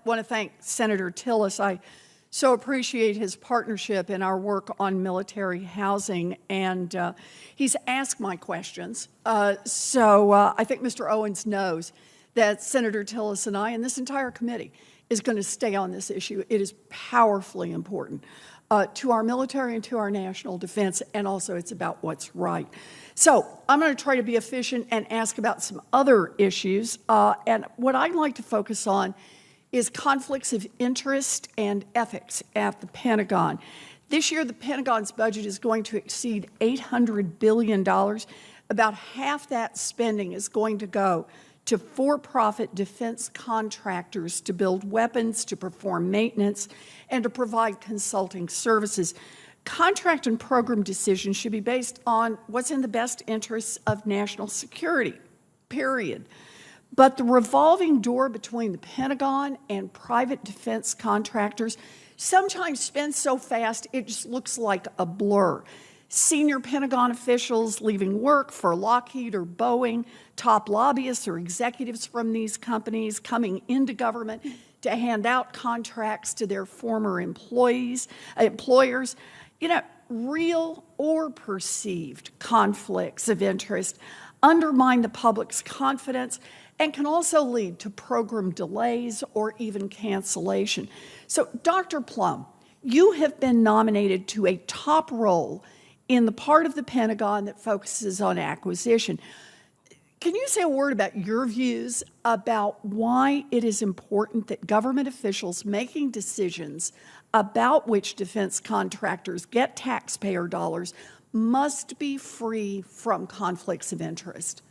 want to thank Senator Tillis. I so appreciate his partnership in our work on military housing, and he's asked my questions. So I think Mr. Owens knows that Senator Tillis and I and this entire committee is going to stay on this issue. It is powerfully important to our military and to our national defense, and also it's about what's right. So I'm going to try to be efficient and ask about some other issues. And what I'd like to focus on is conflicts of interest and ethics at the Pentagon. This year, the Pentagon's budget is going to exceed $800 billion. About half that spending is going to go to for-profit defense contractors to build weapons, to perform maintenance, and to provide consulting services. Contract and program decisions should be based on what's in the best interests of national security, period. But the revolving door between the Pentagon and private defense contractors sometimes spins so fast it just looks like a blur. Senior Pentagon officials leaving work for Lockheed or Boeing, top lobbyists or executives from these companies coming into government to hand out contracts to their former employers. Real or perceived conflicts of interest undermine the public's confidence and can also lead to program delays or even cancellation. So, Dr. Plum, you have been nominated to a top role in the part of the Pentagon that focuses on acquisition. Can you say a word about your views about why it is important that government officials making decisions about which defense contractors get taxpayer dollars must be free from conflicts of interest?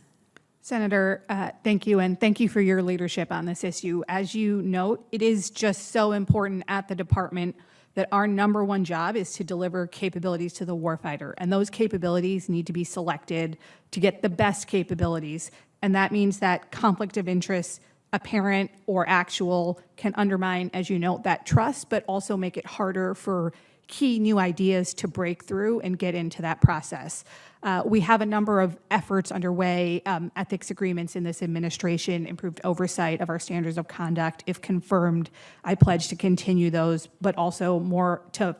Senator, thank you, and thank you for your leadership on this issue. As you note, it is just so important at the department that our number one job is to deliver capabilities to the warfighter, and those capabilities need to be selected to get the best capabilities, and that means that conflict of interest, apparent or actual, can undermine, as you note, that trust, but also make it harder for key new ideas to break through and get into that process. We have a number of efforts underway, ethics agreements in this administration, improved oversight of our standards of conduct. If confirmed, I pledge to continue those, but also more to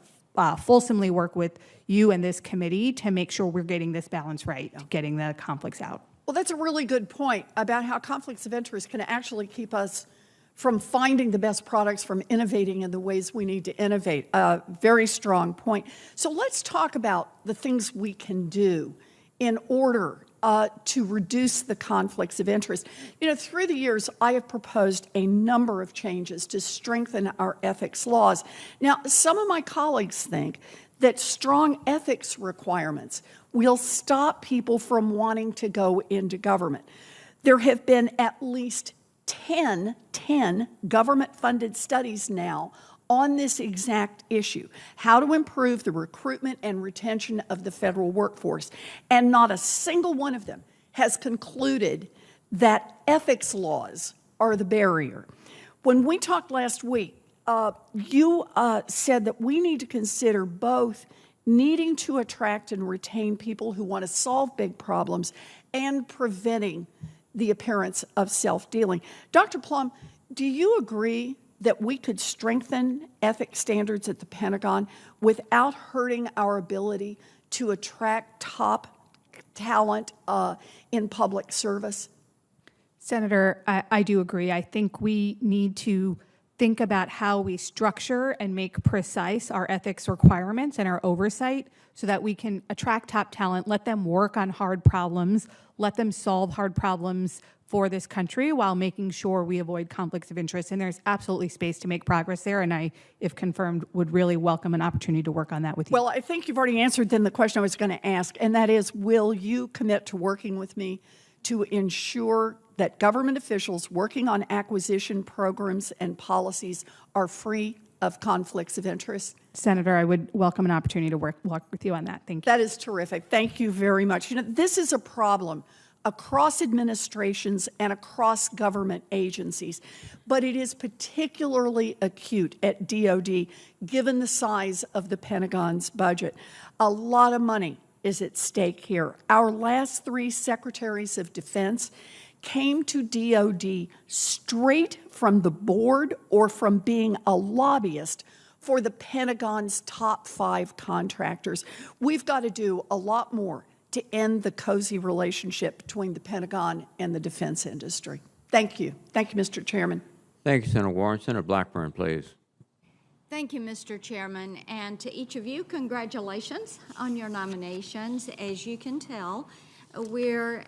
fulsomely work with you and this committee to make sure we're getting this balance right, getting the conflicts out. Well, that's a really good point about how conflicts of interest can actually keep us from finding the best products, from innovating in the ways we need to innovate. A very strong point. So let's talk about the things we can do in order to reduce the conflicts of interest. Through the years, I have proposed a number of changes to strengthen our ethics laws. Now, some of my colleagues think that strong ethics requirements will stop people from wanting to go into government. There have been at least 10 government-funded studies now on this exact issue, how to improve the recruitment and retention of the federal workforce. And not a single one of them has concluded that ethics laws are the barrier. When we talked last week, you said that we need to consider both needing to attract and retain people who want to solve big problems and preventing the appearance of self-dealing. Dr. Plum, do you agree that we could strengthen ethics standards at the Pentagon without hurting our ability to attract top talent in public service? Senator, I do agree. I think we need to think about how we structure and make precise our ethics requirements and our oversight so that we can attract top talent, let them work on hard problems, let them solve hard problems for this country while making sure we avoid conflicts of interest. And there's absolutely space to make progress there, and I, if confirmed, would really welcome an opportunity to work on that with you. Well, I think you've already answered then the question I was going to ask, and that is, will you commit to working with me to ensure that government officials working on acquisition programs and policies are free of conflicts of interest? Senator, I would welcome an opportunity to work with you on that. Thank you. That is terrific. Thank you very much. This is a problem across administrations and across government agencies, but it is particularly acute at DOD given the size of the Pentagon's budget. A lot of money is at stake here. Our last three secretaries of defense came to DOD straight from the board or from being a lobbyist for the Pentagon's top 5 contractors. We've got to do a lot more to end the cozy relationship between the Pentagon and the defense industry. Thank you. Thank you, Mr. Chairman. Thank you, Senator Warren. Senator Blackburn, please. Thank you, Mr. Chairman, and to each of you, congratulations on your nominations. As you can tell, we're